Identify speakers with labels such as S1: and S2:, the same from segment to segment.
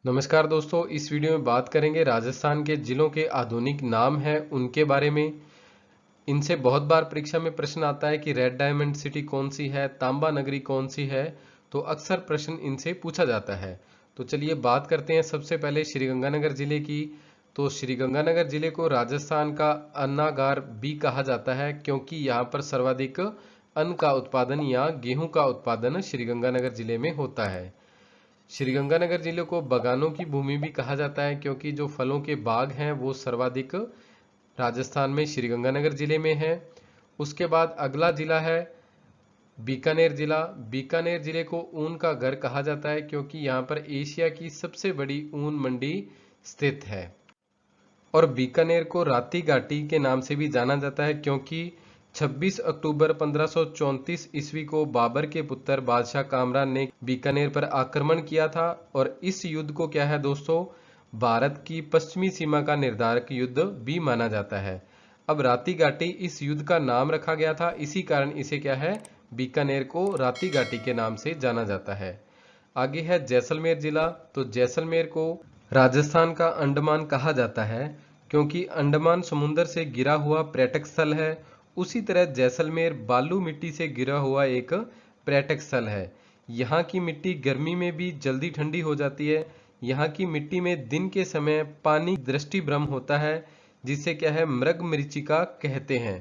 S1: नमस्कार दोस्तों, इस वीडियो में बात करेंगे राजस्थान के जिलों के आधुनिक नाम हैं उनके बारे में। इनसे बहुत बार परीक्षा में प्रश्न आता है कि रेड डायमंड सिटी कौन सी है, तांबा नगरी कौन सी है। तो अक्सर प्रश्न इनसे पूछा जाता है। तो चलिए बात करते हैं सबसे पहले श्रीगंगानगर जिले की। तो श्रीगंगानगर जिले को राजस्थान का अन्नागार भी कहा जाता है, क्योंकि यहाँ पर सर्वाधिक अन्न का उत्पादन या गेहूं का उत्पादन श्रीगंगानगर जिले में होता है। श्रीगंगानगर जिले को बागानों की भूमि भी कहा जाता है, क्योंकि जो फलों के बाग हैं वो सर्वाधिक राजस्थान में श्रीगंगानगर जिले में है। उसके बाद अगला जिला है बीकानेर जिला। बीकानेर जिले को ऊन का घर कहा जाता है, क्योंकि यहाँ पर एशिया की सबसे बड़ी ऊन मंडी स्थित है। और बीकानेर को राती घाटी के नाम से भी जाना जाता है, क्योंकि 26 अक्टूबर 1534 ईस्वी को बाबर के पुत्र बादशाह कामरान ने बीकानेर पर आक्रमण किया था। और इस युद्ध को क्या है दोस्तों, भारत की पश्चिमी सीमा का निर्धारक युद्ध भी माना जाता है। अब राती घाटी इस युद्ध का नाम रखा गया था, इसी कारण इसे क्या है, बीकानेर को राती घाटी के नाम से जाना जाता है। आगे है जैसलमेर जिला। तो जैसलमेर को राजस्थान का अंडमान कहा जाता है, क्योंकि अंडमान समुद्र से घिरा हुआ पर्यटक स्थल है। उसी तरह जैसलमेर बालू मिट्टी से घिरा हुआ एक पर्यटक स्थल है। यहाँ की मिट्टी गर्मी में भी जल्दी ठंडी हो जाती है। यहाँ की मिट्टी में दिन के समय पानी दृष्टिभ्रम होता है, जिसे क्या है, मृग मरीचिका कहते हैं।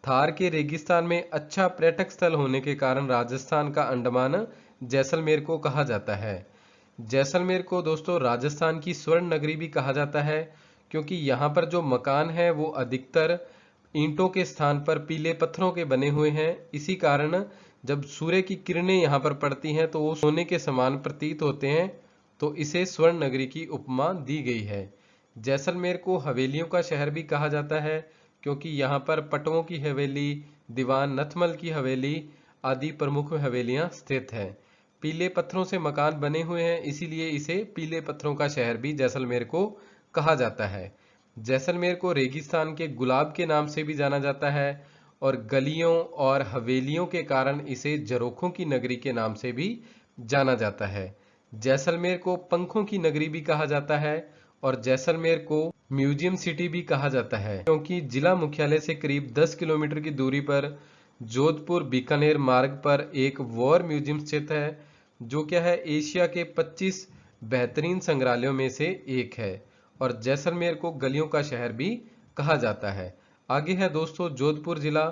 S1: थार के रेगिस्तान में अच्छा पर्यटक स्थल होने के कारण राजस्थान का अंडमान जैसलमेर को कहा जाता है। जैसलमेर को दोस्तों राजस्थान की स्वर्ण नगरी भी कहा जाता है, क्योंकि यहाँ पर जो मकान है वो अधिकतर ईंटों के स्थान पर पीले पत्थरों के बने हुए हैं। इसी कारण जब सूर्य की किरणें यहाँ पर पड़ती हैं तो वो सोने के समान प्रतीत होते हैं, तो इसे स्वर्ण नगरी की उपमा दी गई है। जैसलमेर को हवेलियों का शहर भी कहा जाता है, क्योंकि यहाँ पर पटवों की हवेली, दीवान नथमल की हवेली आदि प्रमुख हवेलियां स्थित हैं। पीले पत्थरों से मकान बने हुए हैं, इसीलिए इसे पीले पत्थरों का शहर भी जैसलमेर को कहा जाता है। जैसलमेर को रेगिस्तान के गुलाब के नाम से भी जाना जाता है, और गलियों और हवेलियों के कारण इसे झरोखों की नगरी के नाम से भी जाना जाता है। जैसलमेर को पंखों की नगरी भी कहा जाता है, और जैसलमेर को म्यूजियम सिटी भी कहा जाता है, क्योंकि जिला मुख्यालय से करीब 10 किलोमीटर की दूरी पर जोधपुर बीकानेर मार्ग पर एक वॉर म्यूजियम स्थित है, जो क्या है, एशिया के 25 बेहतरीन संग्रहालयों में से एक है। और जैसलमेर को गलियों का शहर भी कहा जाता है। आगे है दोस्तों जोधपुर जिला।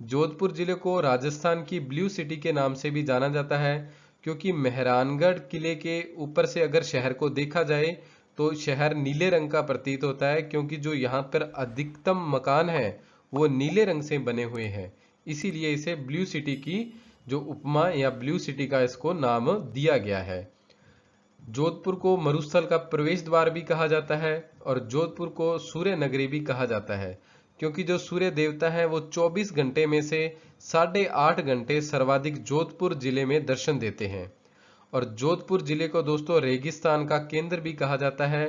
S1: जोधपुर जिले को राजस्थान की ब्लू सिटी के नाम से भी जाना जाता है, क्योंकि मेहरानगढ़ किले के ऊपर से अगर शहर को देखा जाए तो शहर नीले रंग का प्रतीत होता है, क्योंकि जो यहाँ पर अधिकतम मकान है वो नीले रंग से बने हुए हैं। इसीलिए इसे ब्लू सिटी की जो उपमा या ब्लू सिटी का इसको नाम दिया गया है। जोधपुर को मरुस्थल का प्रवेश द्वार भी कहा जाता है, और जोधपुर को सूर्य नगरी भी कहा जाता है, क्योंकि जो सूर्य देवता है वो 24 घंटे में से 8.5 घंटे सर्वाधिक जोधपुर जिले में दर्शन देते हैं। और जोधपुर जिले को दोस्तों रेगिस्तान का केंद्र भी कहा जाता है।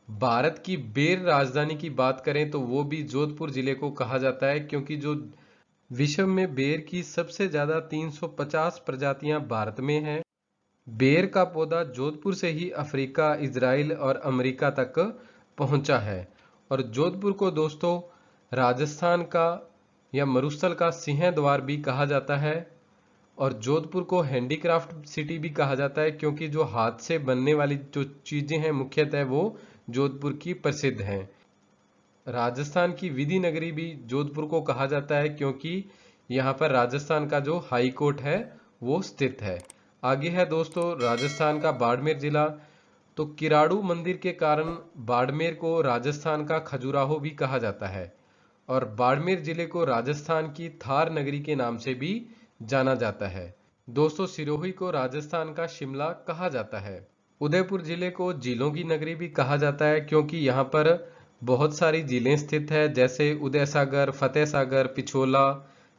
S1: भारत की बेर राजधानी की बात करें तो वो भी जोधपुर जिले को कहा जाता है, क्योंकि जो विश्व में बेर की सबसे ज्यादा 350 प्रजातियां भारत में हैं। बेर का पौधा जोधपुर से ही अफ्रीका, इजराइल और अमेरिका तक पहुंचा है। और जोधपुर को दोस्तों राजस्थान का या मरुस्थल का सिंह द्वार भी कहा जाता है। और जोधपुर को हैंडीक्राफ्ट सिटी भी कहा जाता है, क्योंकि जो हाथ से बनने वाली जो चीजें हैं मुख्यतः वो जोधपुर की प्रसिद्ध हैं। राजस्थान की विधि नगरी भी जोधपुर को कहा जाता है, क्योंकि यहाँ पर राजस्थान का जो हाई कोर्ट है वो स्थित है। आगे है दोस्तों राजस्थान का बाड़मेर जिला। तो किराड़ू मंदिर के कारण बाड़मेर को राजस्थान का खजुराहो भी कहा जाता है, और बाड़मेर जिले को राजस्थान की थार नगरी के नाम से भी जाना जाता है। दोस्तों सिरोही को राजस्थान का शिमला कहा जाता है। उदयपुर जिले को झीलों की नगरी भी कहा जाता है, क्योंकि यहाँ पर बहुत सारी झीलें स्थित है, जैसे उदय सागर, फतेह सागर, पिछोला,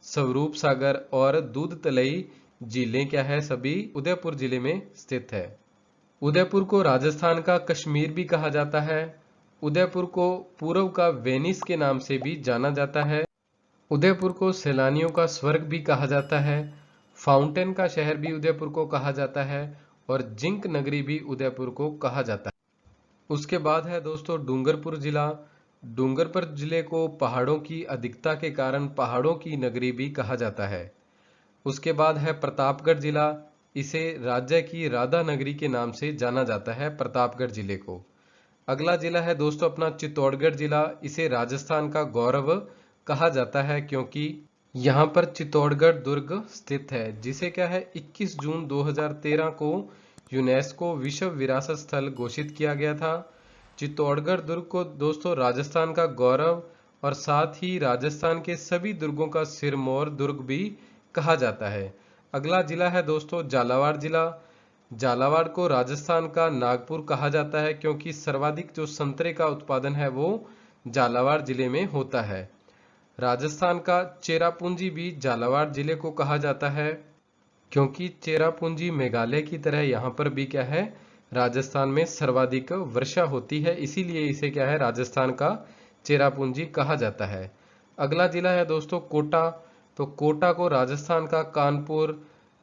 S1: स्वरूप सागर और दूध तलई झीलें क्या है, सभी उदयपुर जिले में स्थित है। उदयपुर को राजस्थान का कश्मीर भी कहा जाता है। उदयपुर को पूर्व का वेनिस के नाम से भी जाना जाता है। उदयपुर को सैलानियों का स्वर्ग भी कहा जाता है। फाउंटेन का शहर भी उदयपुर को कहा जाता है। और जिंक नगरी भी उदयपुर को कहा जाता है। उसके बाद है दोस्तों डूंगरपुर जिला। डूंगरपुर जिले को पहाड़ों की अधिकता के कारण पहाड़ों की नगरी भी कहा जाता है। उसके बाद है प्रतापगढ़ जिला। इसे राज्य की राधा नगरी के नाम से जाना जाता है, प्रतापगढ़ जिले को। अगला जिला है दोस्तों अपना चित्तौड़गढ़ जिला। इसे राजस्थान का गौरव कहा जाता है क्योंकि यहाँ पर चित्तौड़गढ़ दुर्ग स्थित है, जिसे क्या है 21 जून 2013 को यूनेस्को विश्व विरासत स्थल घोषित किया गया था। चित्तौड़गढ़ दुर्ग को दोस्तों राजस्थान का गौरव और साथ ही राजस्थान के सभी दुर्गों का सिरमौर दुर्ग भी कहा जाता है। अगला जिला है दोस्तों झालावाड़ जिला। झालावाड़ को राजस्थान का नागपुर कहा जाता है क्योंकि सर्वाधिक जो संतरे का उत्पादन है वो झालावाड़ जिले में होता है। राजस्थान का चेरापूंजी भी झालावाड़ जिले को कहा जाता है क्योंकि चेरापूंजी मेघालय की तरह यहाँ पर भी क्या है राजस्थान में सर्वाधिक वर्षा होती है, इसीलिए इसे क्या है राजस्थान का चेरापूंजी कहा जाता है। अगला जिला है दोस्तों कोटा। तो कोटा को राजस्थान का कानपुर,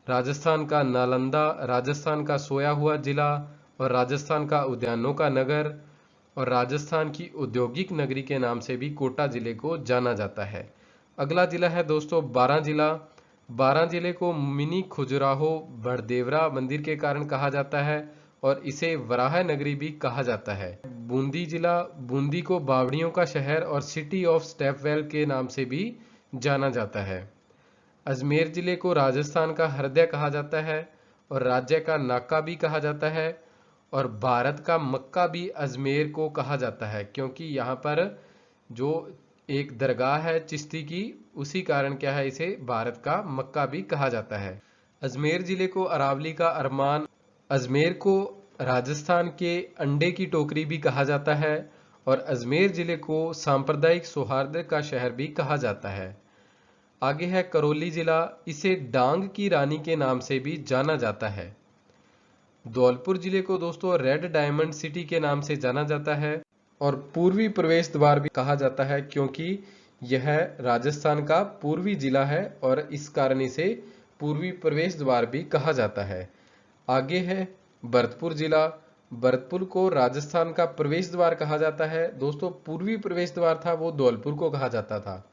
S1: राजस्थान का नालंदा, राजस्थान का सोया हुआ जिला और राजस्थान का उद्यानों का नगर और राजस्थान की औद्योगिक नगरी के नाम से भी कोटा जिले को जाना जाता है। अगला जिला है दोस्तों बारां जिला। बारां जिले को मिनी खजुराहो बड़देवरा मंदिर के कारण कहा जाता है और इसे वराह नगरी भी कहा जाता है। बूंदी जिला। बूंदी को बावड़ियों का शहर और सिटी ऑफ स्टेपवेल के नाम से भी जाना जाता है। अजमेर जिले को राजस्थान का हृदय कहा जाता है और राज्य का नाका भी कहा जाता है और भारत का मक्का भी अजमेर को कहा जाता है क्योंकि यहाँ पर जो एक दरगाह है चिश्ती की, उसी कारण क्या है इसे भारत का मक्का भी कहा जाता है। अजमेर जिले को अरावली का अरमान, अजमेर को राजस्थान के अंडे की टोकरी भी कहा जाता है और अजमेर जिले को सांप्रदायिक सौहार्द का शहर भी कहा जाता है। आगे है करौली जिला। इसे डांग की रानी के नाम से भी जाना जाता है। धौलपुर जिले को दोस्तों रेड डायमंड सिटी के नाम से जाना जाता है और पूर्वी प्रवेश द्वार भी कहा जाता है क्योंकि यह राजस्थान का पूर्वी जिला है और इस कारण इसे पूर्वी प्रवेश द्वार भी कहा जाता है। आगे है भरतपुर जिला। भरतपुर को राजस्थान का प्रवेश द्वार कहा जाता है। दोस्तों पूर्वी प्रवेश द्वार था वो धौलपुर को कहा जाता था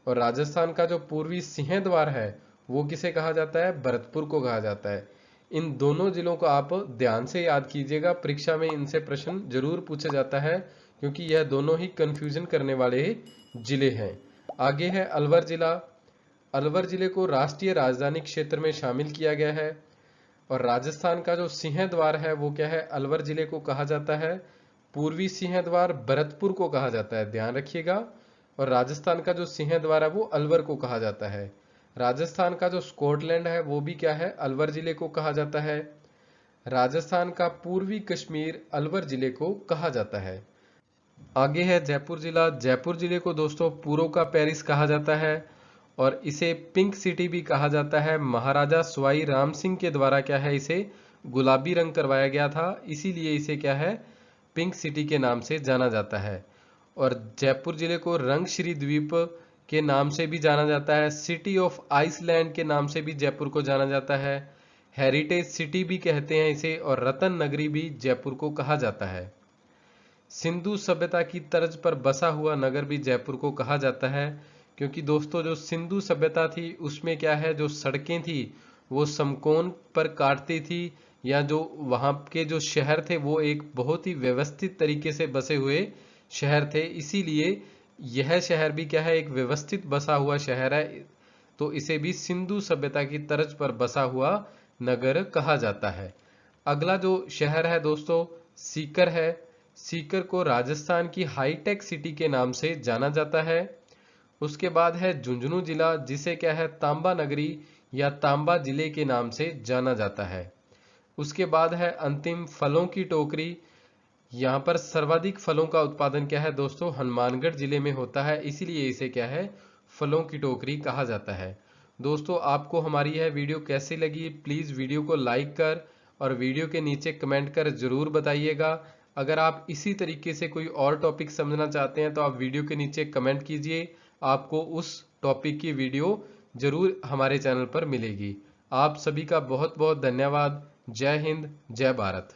S1: और राजस्थान का जो पूर्वी सिंह द्वार है वो किसे कहा जाता है, भरतपुर को कहा जाता है। इन दोनों जिलों को आप ध्यान से याद कीजिएगा, परीक्षा में इनसे प्रश्न जरूर पूछा जाता है क्योंकि यह दोनों ही कंफ्यूजन करने वाले जिले हैं। आगे है अलवर जिला। अलवर जिले को राष्ट्रीय राजधानी क्षेत्र में शामिल किया गया है और राजस्थान का जो सिंह द्वार है वो क्या है अलवर जिले को कहा जाता है। पूर्वी सिंह द्वार भरतपुर को कहा जाता है, ध्यान रखिएगा। और राजस्थान का जो सिंह द्वार है वो अलवर को कहा जाता है। राजस्थान का जो स्कॉटलैंड है वो भी क्या है अलवर जिले को कहा जाता है। राजस्थान का पूर्वी कश्मीर अलवर जिले को कहा जाता है। आगे है जयपुर जिला। जयपुर जिले को दोस्तों पूर्व का पेरिस कहा जाता है और इसे पिंक सिटी भी कहा जाता है। महाराजा सवाई राम सिंह के द्वारा क्या है इसे गुलाबी रंग करवाया गया था, इसीलिए इसे क्या है पिंक सिटी के नाम से जाना जाता है। और जयपुर जिले को रंगश्री द्वीप के नाम से भी जाना जाता है। सिटी ऑफ आइसलैंड के नाम से भी जयपुर को जाना जाता है। हेरिटेज सिटी भी कहते हैं इसे और रतन नगरी भी जयपुर को कहा जाता है। सिंधु सभ्यता की तर्ज पर बसा हुआ नगर भी जयपुर को कहा जाता है क्योंकि दोस्तों जो सिंधु सभ्यता थी उसमें क्या है जो सड़कें थी वो समकोण पर काटती थी या जो वहाँ के जो शहर थे वो एक बहुत ही व्यवस्थित तरीके से बसे हुए शहर थे, इसीलिए यह शहर भी क्या है एक व्यवस्थित बसा हुआ शहर है, तो इसे भी सिंधु सभ्यता की तर्ज पर बसा हुआ नगर कहा जाता है। अगला जो शहर है दोस्तों सीकर है। सीकर को राजस्थान की हाईटेक सिटी के नाम से जाना जाता है। उसके बाद है झुंझुनू जिला, जिसे क्या है तांबा नगरी या तांबा जिले के नाम से जाना जाता है। उसके बाद है अंतिम फलों की टोकरी। यहाँ पर सर्वाधिक फलों का उत्पादन क्या है दोस्तों हनुमानगढ़ जिले में होता है, इसीलिए इसे क्या है फलों की टोकरी कहा जाता है। दोस्तों आपको हमारी यह वीडियो कैसी लगी प्लीज़ वीडियो को लाइक कर और वीडियो के नीचे कमेंट कर ज़रूर बताइएगा। अगर आप इसी तरीके से कोई और टॉपिक समझना चाहते हैं तो आप वीडियो के नीचे कमेंट कीजिए, आपको उस टॉपिक की वीडियो ज़रूर हमारे चैनल पर मिलेगी। आप सभी का बहुत बहुत धन्यवाद। जय हिंद, जय भारत।